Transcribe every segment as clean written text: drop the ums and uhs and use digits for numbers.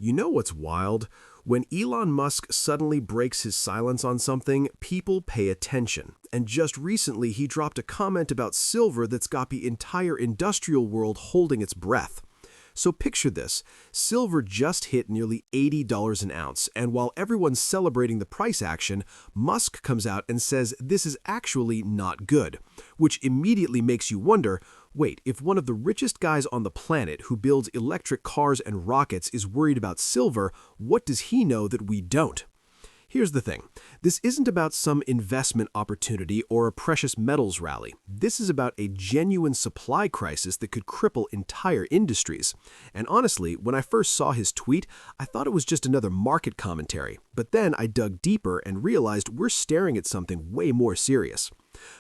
You know what's wild? When Elon Musk suddenly breaks his silence on something, people pay attention. And just recently, he dropped a comment about silver that's got the entire industrial world holding its breath. So picture this, silver just hit nearly $80 an ounce, and while everyone's celebrating the price action, Musk comes out and says this is actually not good, which immediately makes you wonder, wait, if one of the richest guys on the planet who builds electric cars and rockets is worried about silver, what does he know that we don't? Here's the thing. This isn't about some investment opportunity or a precious metals rally. This is about a genuine supply crisis that could cripple entire industries. And honestly, when I first saw his tweet, I thought it was just another market commentary. But then I dug deeper and realized we're staring at something way more serious.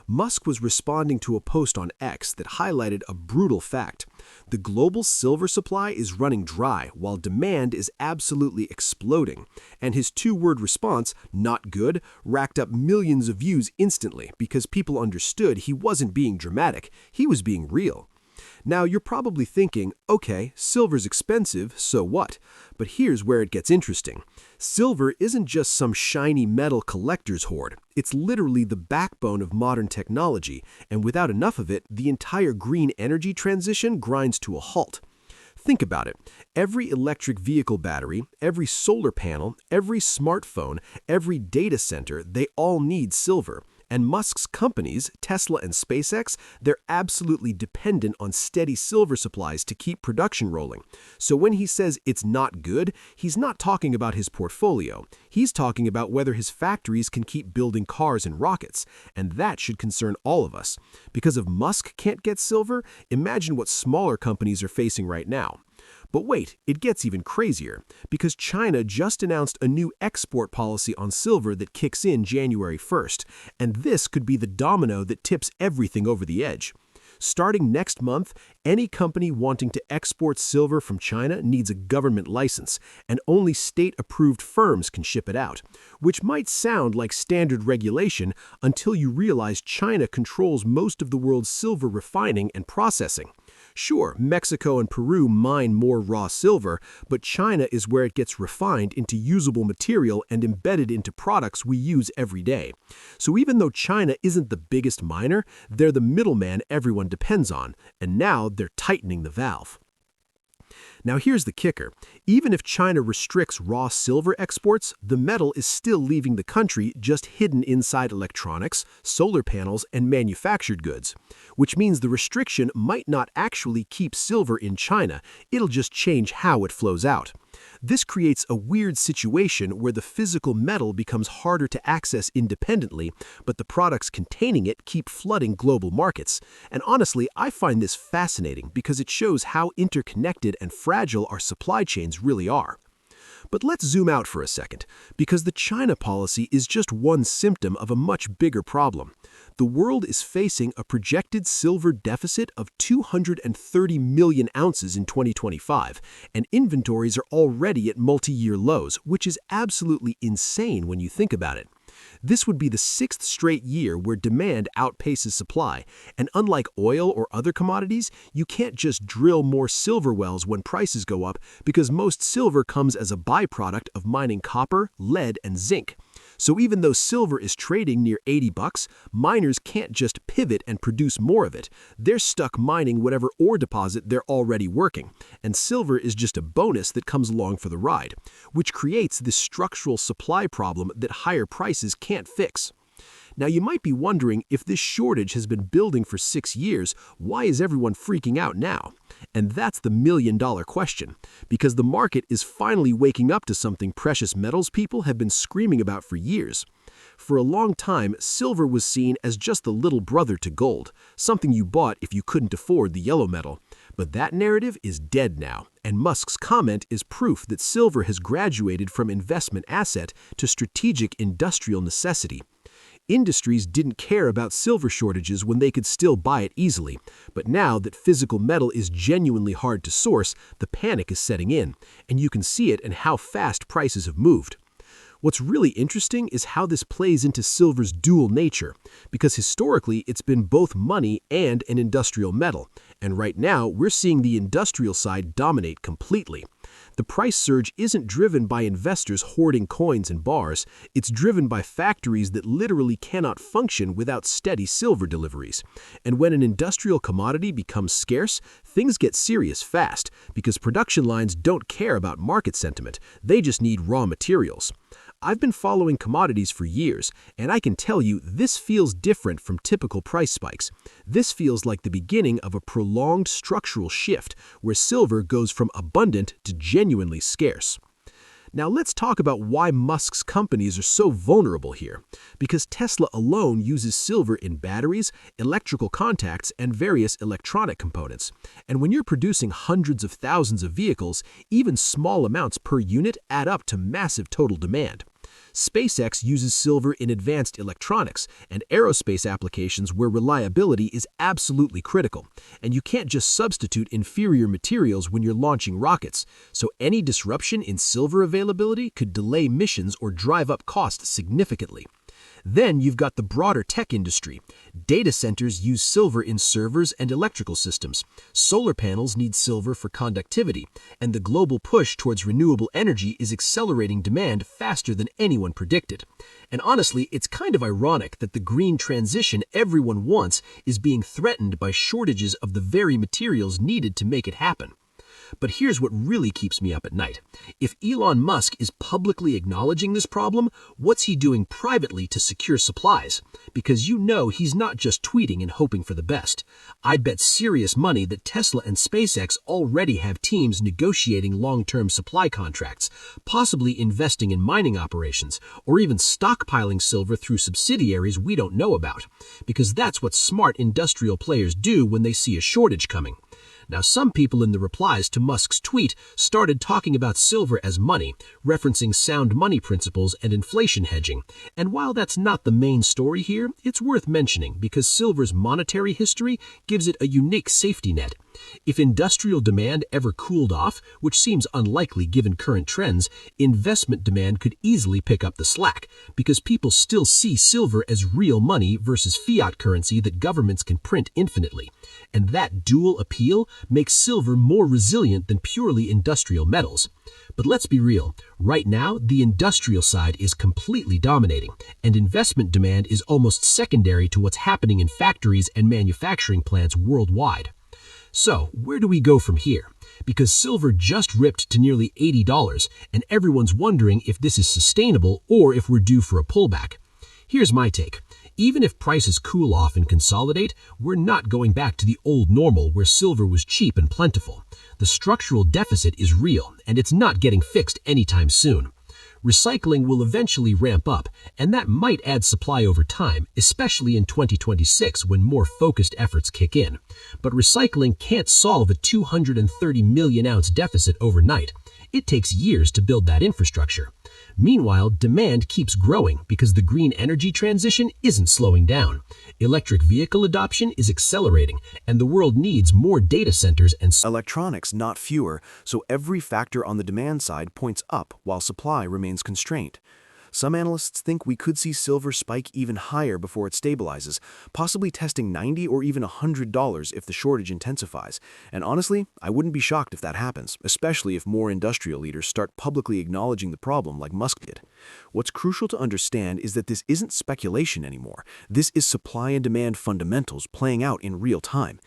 Musk was responding to a post on X that highlighted a brutal fact. The global silver supply is running dry while demand is absolutely exploding. And his two-word response, "not good," racked up millions of views instantly because people understood he wasn't being dramatic, he was being real. Now, you're probably thinking, okay, silver's expensive, so what? But here's where it gets interesting. Silver isn't just some shiny metal collector's hoard. It's literally the backbone of modern technology, and without enough of it, the entire green energy transition grinds to a halt. Think about it. Every electric vehicle battery, every solar panel, every smartphone, every data center, they all need silver. And Musk's companies, Tesla and SpaceX, they're absolutely dependent on steady silver supplies to keep production rolling. So when he says it's not good, he's not talking about his portfolio. He's talking about whether his factories can keep building cars and rockets. And that should concern all of us. Because if Musk can't get silver, imagine what smaller companies are facing right now. But wait, it gets even crazier, because China just announced a new export policy on silver that kicks in January 1st, and this could be the domino that tips everything over the edge. Starting next month, any company wanting to export silver from China needs a government license, and only state-approved firms can ship it out, which might sound like standard regulation until you realize China controls most of the world's silver refining and processing. Sure, Mexico and Peru mine more raw silver, but China is where it gets refined into usable material and embedded into products we use every day. So even though China isn't the biggest miner, they're the middleman everyone depends on, and now they're tightening the valve. Now here's the kicker. Even if China restricts raw silver exports, the metal is still leaving the country just hidden inside electronics, solar panels, and manufactured goods. Which means the restriction might not actually keep silver in China, it'll just change how it flows out. This creates a weird situation where the physical metal becomes harder to access independently, but the products containing it keep flooding global markets. And honestly, I find this fascinating because it shows how interconnected and fragile our supply chains really are. But let's zoom out for a second, because the China policy is just one symptom of a much bigger problem. The world is facing a projected silver deficit of 230 million ounces in 2025, and inventories are already at multi-year lows, which is absolutely insane when you think about it. This would be the sixth straight year where demand outpaces supply, and unlike oil or other commodities, you can't just drill more silver wells when prices go up because most silver comes as a byproduct of mining copper, lead, and zinc. So even though silver is trading near $80, miners can't just pivot and produce more of it. They're stuck mining whatever ore deposit they're already working, and silver is just a bonus that comes along for the ride, which creates this structural supply problem that higher prices can't fix. Now you might be wondering, if this shortage has been building for 6 years, why is everyone freaking out now? And that's the million-dollar question, because the market is finally waking up to something precious metals people have been screaming about for years. For a long time, silver was seen as just the little brother to gold, something you bought if you couldn't afford the yellow metal. But that narrative is dead now, and Musk's comment is proof that silver has graduated from investment asset to strategic industrial necessity. Industries didn't care about silver shortages when they could still buy it easily, but now that physical metal is genuinely hard to source, the panic is setting in, and you can see it in how fast prices have moved. What's really interesting is how this plays into silver's dual nature, because historically it's been both money and an industrial metal, and right now we're seeing the industrial side dominate completely. The price surge isn't driven by investors hoarding coins and bars, it's driven by factories that literally cannot function without steady silver deliveries. And when an industrial commodity becomes scarce, things get serious fast, because production lines don't care about market sentiment, they just need raw materials. I've been following commodities for years, and I can tell you this feels different from typical price spikes. This feels like the beginning of a prolonged structural shift where silver goes from abundant to genuinely scarce. Now let's talk about why Musk's companies are so vulnerable here. Because Tesla alone uses silver in batteries, electrical contacts, and various electronic components. And when you're producing hundreds of thousands of vehicles, even small amounts per unit add up to massive total demand. SpaceX uses silver in advanced electronics and aerospace applications where reliability is absolutely critical, and you can't just substitute inferior materials when you're launching rockets, so any disruption in silver availability could delay missions or drive up costs significantly. Then you've got the broader tech industry. Data centers use silver in servers and electrical systems. Solar panels need silver for conductivity, and the global push towards renewable energy is accelerating demand faster than anyone predicted. And honestly, it's kind of ironic that the green transition everyone wants is being threatened by shortages of the very materials needed to make it happen. But here's what really keeps me up at night. If Elon Musk is publicly acknowledging this problem, what's he doing privately to secure supplies? Because you know he's not just tweeting and hoping for the best. I'd bet serious money that Tesla and SpaceX already have teams negotiating long-term supply contracts, possibly investing in mining operations, or even stockpiling silver through subsidiaries we don't know about. Because that's what smart industrial players do when they see a shortage coming. Now, some people in the replies to Musk's tweet started talking about silver as money, referencing sound money principles and inflation hedging. And while that's not the main story here, it's worth mentioning because silver's monetary history gives it a unique safety net. If industrial demand ever cooled off, which seems unlikely given current trends, investment demand could easily pick up the slack because people still see silver as real money versus fiat currency that governments can print infinitely. And that dual appeal makes silver more resilient than purely industrial metals. But let's be real, right now the industrial side is completely dominating, and investment demand is almost secondary to what's happening in factories and manufacturing plants worldwide. So, where do we go from here? Because silver just ripped to nearly $80, and everyone's wondering if this is sustainable or if we're due for a pullback. Here's my take. Even if prices cool off and consolidate, we're not going back to the old normal where silver was cheap and plentiful. The structural deficit is real, and it's not getting fixed anytime soon. Recycling will eventually ramp up, and that might add supply over time, especially in 2026 when more focused efforts kick in. But recycling can't solve a 230 million ounce deficit overnight. It takes years to build that infrastructure. Meanwhile, demand keeps growing because the green energy transition isn't slowing down. Electric vehicle adoption is accelerating, and the world needs more data centers and electronics, not fewer, so every factor on the demand side points up while supply remains constrained. Some analysts think we could see silver spike even higher before it stabilizes, possibly testing $90 or even $100 if the shortage intensifies. And honestly, I wouldn't be shocked if that happens, especially if more industrial leaders start publicly acknowledging the problem like Musk did. What's crucial to understand is that this isn't speculation anymore. This is supply and demand fundamentals playing out in real time.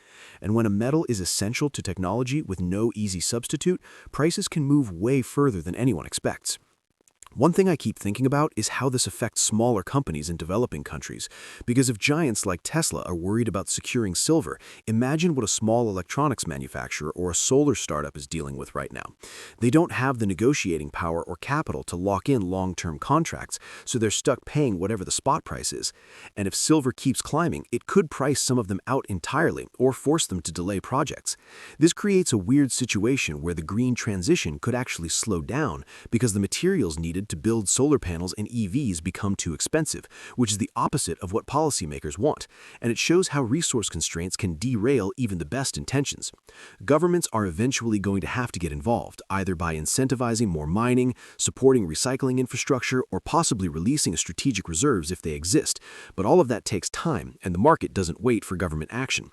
And when a metal is essential to technology with no easy substitute, prices can move way further than anyone expects. One thing I keep thinking about is how this affects smaller companies in developing countries. Because if giants like Tesla are worried about securing silver, imagine what a small electronics manufacturer or a solar startup is dealing with right now. They don't have the negotiating power or capital to lock in long-term contracts, so they're stuck paying whatever the spot price is. And if silver keeps climbing, it could price some of them out entirely or force them to delay projects. This creates a weird situation where the green transition could actually slow down because the materials needed to build solar panels and EVs become too expensive, which is the opposite of what policymakers want, and it shows how resource constraints can derail even the best intentions. Governments are eventually going to have to get involved, either by incentivizing more mining, supporting recycling infrastructure, or possibly releasing strategic reserves if they exist, but all of that takes time, and the market doesn't wait for government action.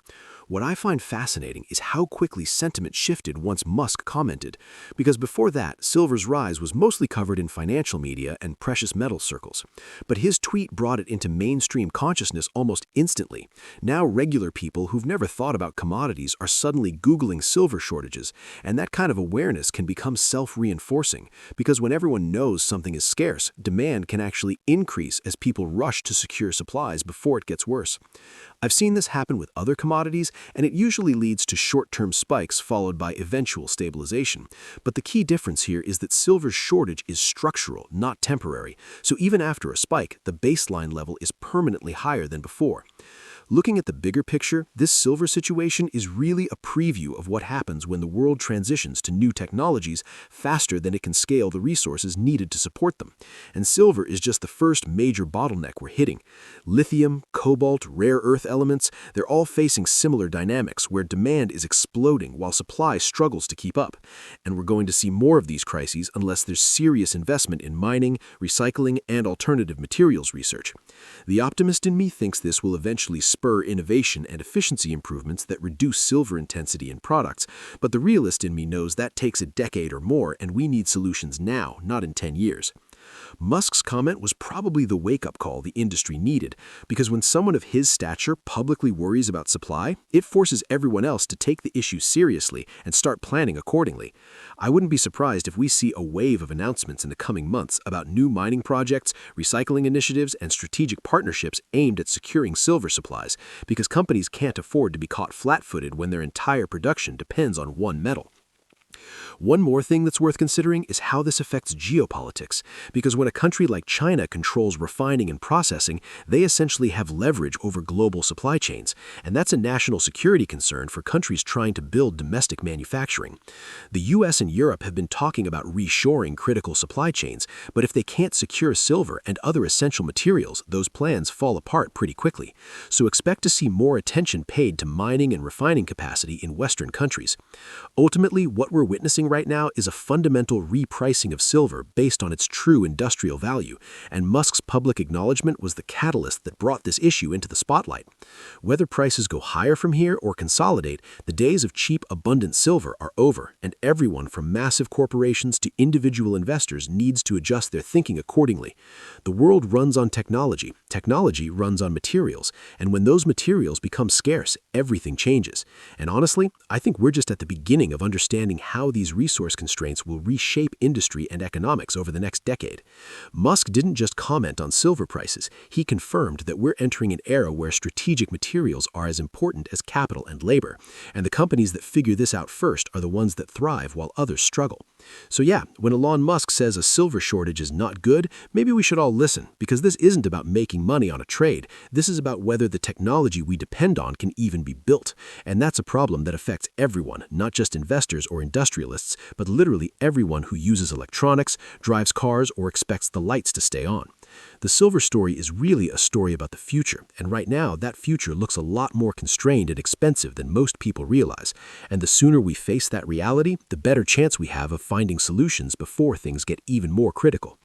What I find fascinating is how quickly sentiment shifted once Musk commented, because before that, silver's rise was mostly covered in financial media and precious metal circles. But his tweet brought it into mainstream consciousness almost instantly. Now regular people who've never thought about commodities are suddenly Googling silver shortages, and that kind of awareness can become self-reinforcing, because when everyone knows something is scarce, demand can actually increase as people rush to secure supplies before it gets worse. I've seen this happen with other commodities, and it usually leads to short-term spikes followed by eventual stabilization. But the key difference here is that silver's shortage is structural, not temporary, so even after a spike, the baseline level is permanently higher than before. Looking at the bigger picture, this silver situation is really a preview of what happens when the world transitions to new technologies faster than it can scale the resources needed to support them. And silver is just the first major bottleneck we're hitting. Lithium, cobalt, rare earth elements, they're all facing similar dynamics where demand is exploding while supply struggles to keep up. And we're going to see more of these crises unless there's serious investment in mining, recycling, and alternative materials research. The optimist in me thinks this will eventually spur innovation and efficiency improvements that reduce silver intensity in products, but the realist in me knows that takes a decade or more, and we need solutions now, not in 10 years. Musk's comment was probably the wake-up call the industry needed, because when someone of his stature publicly worries about supply, it forces everyone else to take the issue seriously and start planning accordingly. I wouldn't be surprised if we see a wave of announcements in the coming months about new mining projects, recycling initiatives, and strategic partnerships aimed at securing silver supplies, because companies can't afford to be caught flat-footed when their entire production depends on one metal. One more thing that's worth considering is how this affects geopolitics, because when a country like China controls refining and processing, they essentially have leverage over global supply chains, and that's a national security concern for countries trying to build domestic manufacturing. The US and Europe have been talking about reshoring critical supply chains, but if they can't secure silver and other essential materials, those plans fall apart pretty quickly. So expect to see more attention paid to mining and refining capacity in Western countries. Ultimately, what we're witnessing right now is a fundamental repricing of silver based on its true industrial value, and Musk's public acknowledgement was the catalyst that brought this issue into the spotlight. Whether prices go higher from here or consolidate, the days of cheap, abundant silver are over, and everyone from massive corporations to individual investors needs to adjust their thinking accordingly. The world runs on technology, technology runs on materials, and when those materials become scarce, everything changes. And honestly, I think we're just at the beginning of understanding how these resource constraints will reshape industry and economics over the next decade. Musk didn't just comment on silver prices, he confirmed that we're entering an era where strategic materials are as important as capital and labor, and the companies that figure this out first are the ones that thrive while others struggle. So yeah, when Elon Musk says a silver shortage is not good, maybe we should all listen, because this isn't about making money on a trade, this is about whether the technology we depend on can even be built, and that's a problem that affects everyone, not just investors or industrialists, but literally everyone who uses electronics, drives cars, or expects the lights to stay on. The silver story is really a story about the future, and right now that future looks a lot more constrained and expensive than most people realize, and the sooner we face that reality, the better chance we have of finding solutions before things get even more critical.